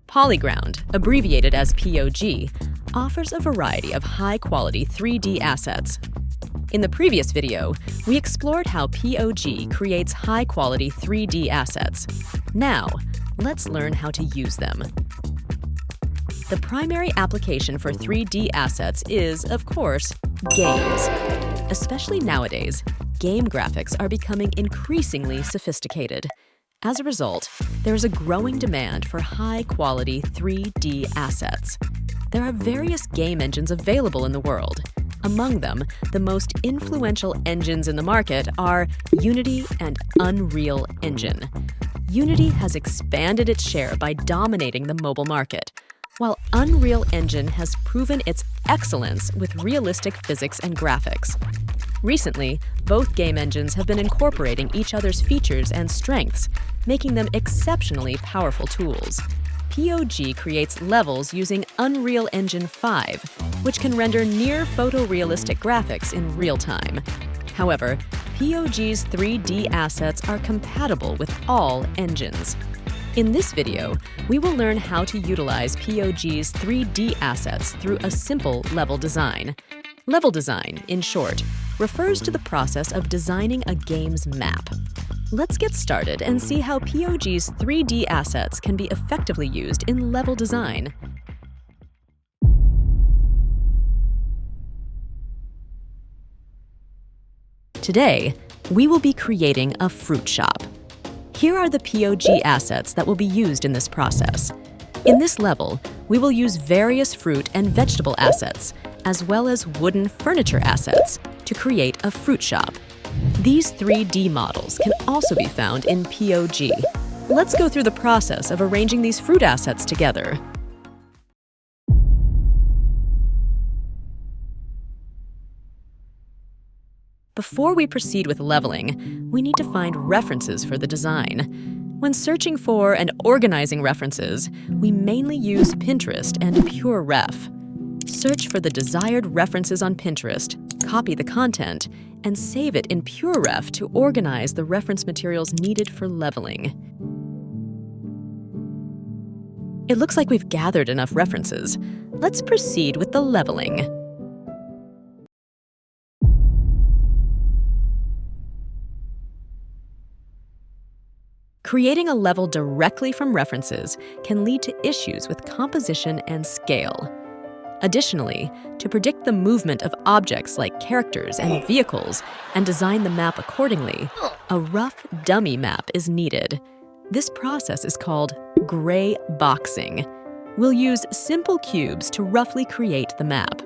Polyground, abbreviated as POG, offers a variety of high-quality 3D assets. In the previous video, we explored how POG creates high-quality 3D assets. Now, let's learn how to use them. The primary application for 3D assets is, of course, games. Especially nowadays, game graphics are becoming increasingly sophisticated. As a result, there is a growing demand for high-quality 3D assets. There are various game engines available in the world. Among them, the most influential engines in the market are Unity and UnrealEngine. Unity has expanded its share by dominating the mobile market, while UnrealEngine has proven its excellence with realistic physics and graphics. Recently, both game engines have been incorporating each other's features and strengths, making them exceptionally powerful tools. POG creates levels using Unreal Engine 5, which can render near photorealistic graphics in real time. However, POG's 3D assets are compatible with all engines. In this video, we will learn how to utilize POG's 3D assets through a simple level design. Level design, in short, refers to the process of designing a game's map. Let's get started and see how POG's 3D assets can be effectively used in level design. Today, we will be creating a fruit shop. Here are the POG assets that will be used in this process. In this level, we will use various fruit and vegetable assets, as well as wooden furniture assets, to create a fruit shop. These 3D models can also be found in POG. Let's go through the process of arranging these fruit assets together. Before we proceed with leveling, we need to find references for the design. When searching for and organizing references, we mainly use Pinterest and PureRef. Search for the desired references on Pinterest, copy the content, and save it in PureRef to organize the reference materials needed for leveling. It looks like we've gathered enough references. Let's proceed with the leveling. Creating a level directly from references can lead to issues with composition and scale. Additionally, to predict the movement of objects like characters and vehicles and design the map accordingly, a rough dummy map is needed. This process is called gray boxing. We'll use simple cubes to roughly create the map.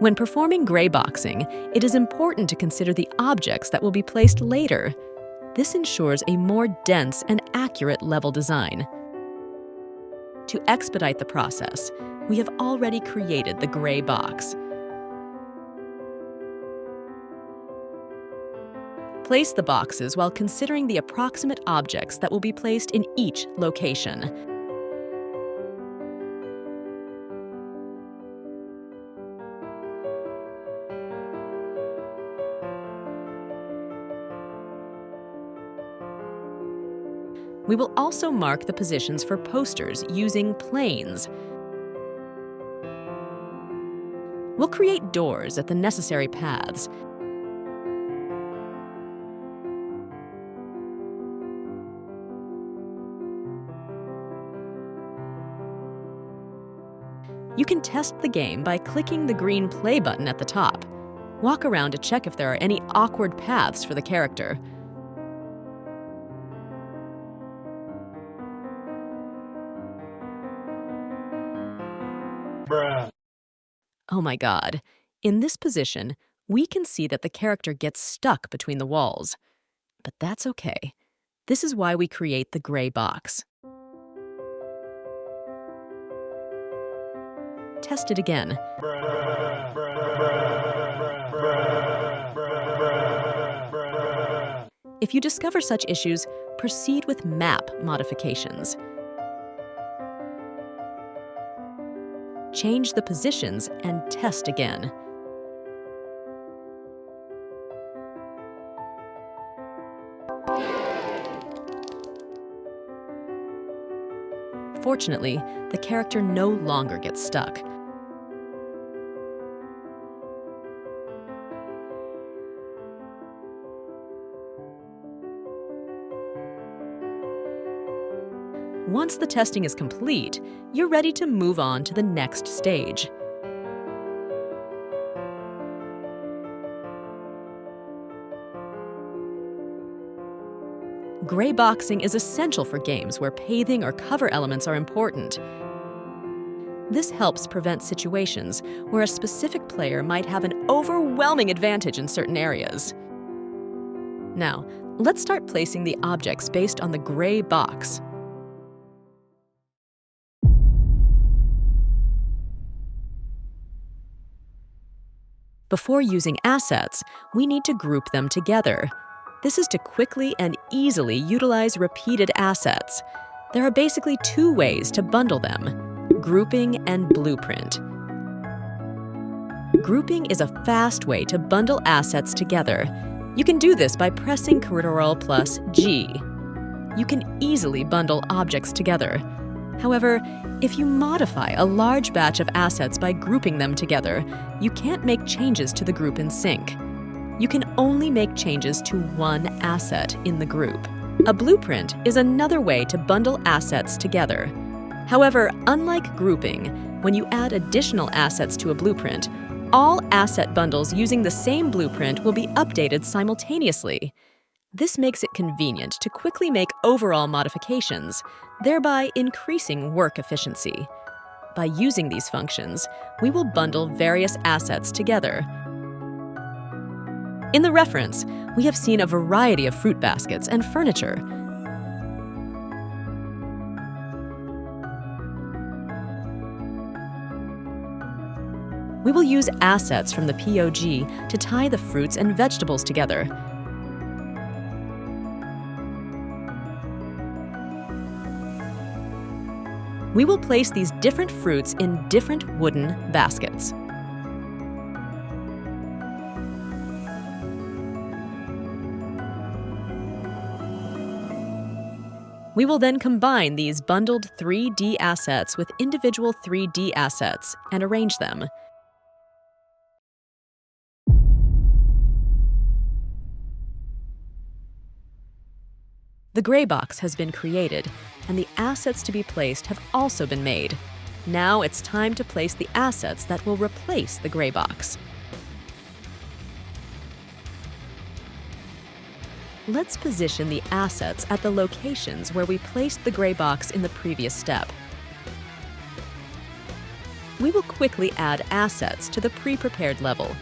When performing gray boxing, it is important to consider the objects that will be placed later. This ensures a more dense and accurate level design. To expedite the process, we have already created the gray box. Place the boxes while considering the approximate objects that will be placed in each location. We will also mark the positions for posters using planes. We'll create doors at the necessary paths. You can test the game by clicking the green play button at the top. Walk around to check if there are any awkward paths for the character. Bruh. Oh my God. In this position, we can see that the character gets stuck between the walls. But that's okay. This is why we create the gray box. Test it again. If you discover such issues, proceed with map modifications. Change the positions and test again. Unfortunately, the character no longer gets stuck. Once the testing is complete, you're ready to move on to the next stage. Gray boxing is essential for games where paving or cover elements are important. This helps prevent situations where a specific player might have an overwhelming advantage in certain areas. Now, let's start placing the objects based on the gray box. Before using assets, we need to group them together. This is to quickly and easily utilize repeated assets. There are basically two ways to bundle them: grouping and blueprint. Grouping is a fast way to bundle assets together. You can do this by pressing Ctrl plus G. You can easily bundle objects together. However, if you modify a large batch of assets by grouping them together, you can't make changes to the group in sync. You can only make changes to one asset in the group. A blueprint is another way to bundle assets together. However, unlike grouping, when you add additional assets to a blueprint, all asset bundles using the same blueprint will be updated simultaneously. This makes it convenient to quickly make overall modifications, thereby increasing work efficiency. By using these functions, we will bundle various assets together. In the reference, we have seen a variety of fruit baskets and furniture. We will use assets from the POG to tie the fruits and vegetables together. We will place these different fruits in different wooden baskets. We will then combine these bundled 3D assets with individual 3D assets and arrange them. The gray box has been created, and the assets to be placed have also been made. Now it's time to place the assets that will replace the gray box. Let's position the assets at the locations where we placed the gray box in the previous step. We will quickly add assets to the pre-prepared level.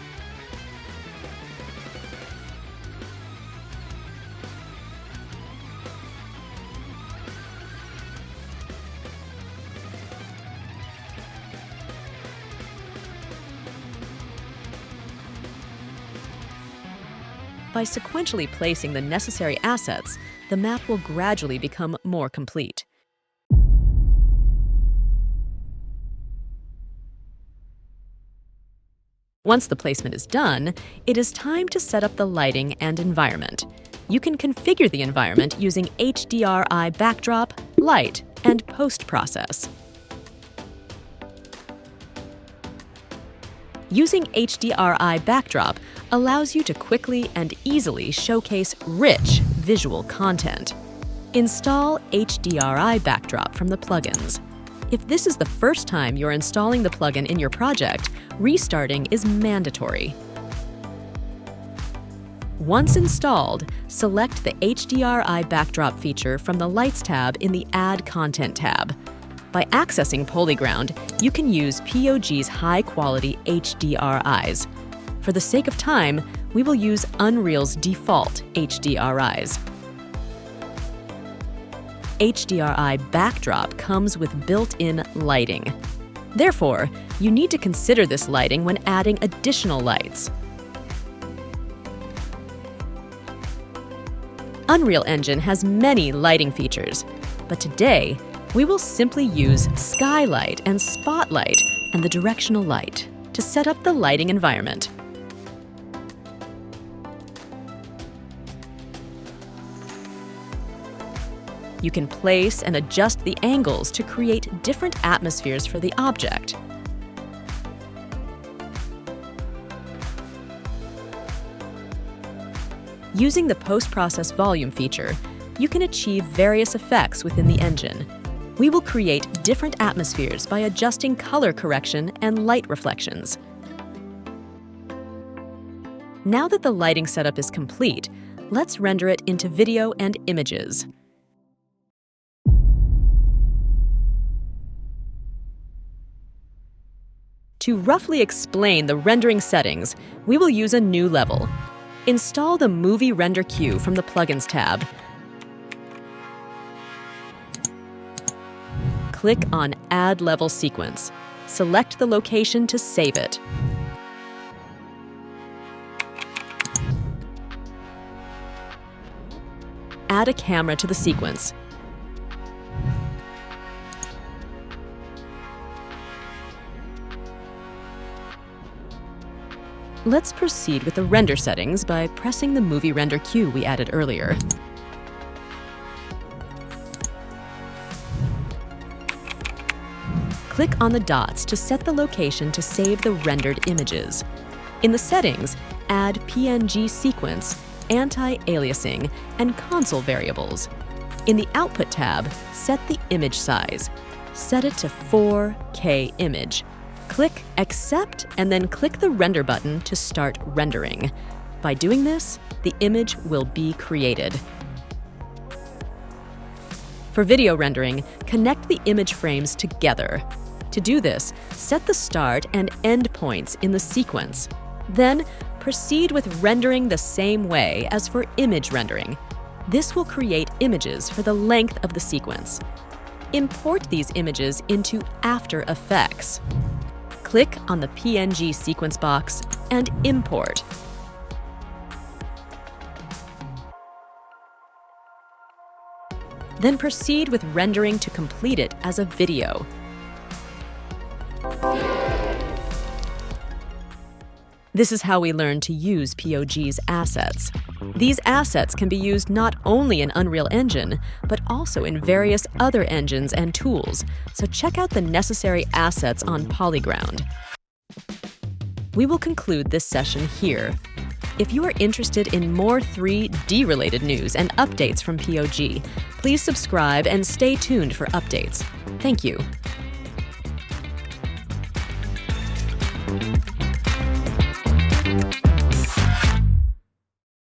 By sequentially placing the necessary assets, the map will gradually become more complete. Once the placement is done, it is time to set up the lighting and environment. You can configure the environment using HDRI backdrop, light, and PostProcess. Using HDRI backdrop allows you to quickly and easily showcase rich visual content. Install HDRI backdrop from the plugins. If this is the first time you're installing the plugin in your project, restarting is mandatory. Once installed, select the HDRI backdrop feature from the Lights tab in the Add Content tab. By accessing Polyground, you can use POG's high-quality HDRIs. For the sake of time, we will use Unreal's default HDRIs. HDRI backdrop comes with built-in lighting. Therefore, you need to consider this lighting when adding additional lights. UnrealEngine has many lighting features, but today, we will simply use skylight and spotlight and the directional light to set up the lighting environment. You can place and adjust the angles to create different atmospheres for the object. Using the PostProcess volume feature, you can achieve various effects within the engine. We will create different atmospheres by adjusting color correction and light reflections. Now that the lighting setup is complete, let's render it into video and images. To roughly explain the rendering settings, we will use a new level. Install the Movie Render Queue from the Plugins tab. Click on Add Level Sequence. Select the location to save it. Add a camera to the sequence. Let's proceed with the render settings by pressing the Movie Render Queue we added earlier. Click on the dots to set the location to save the rendered images. In the settings, add PNG sequence, anti-aliasing, and console variables. In the Output tab, set the image size. Set it to 4K image. Click Accept and then click the Render button to start rendering. By doing this, the image will be created. For video rendering, connect the image frames together. To do this, set the start and end points in the sequence. Then, proceed with rendering the same way as for image rendering. This will create images for the length of the sequence. Import these images into After Effects. Click on the PNG sequence box and import. Then proceed with rendering to complete it as a video. This is how we learn to use POG's assets. These assets can be used not only in Unreal Engine, but also in various other engines and tools, so check out the necessary assets on Polyground. We will conclude this session here. If you are interested in more 3D-related news and updates from POG, please subscribe and stay tuned for updates. Thank you.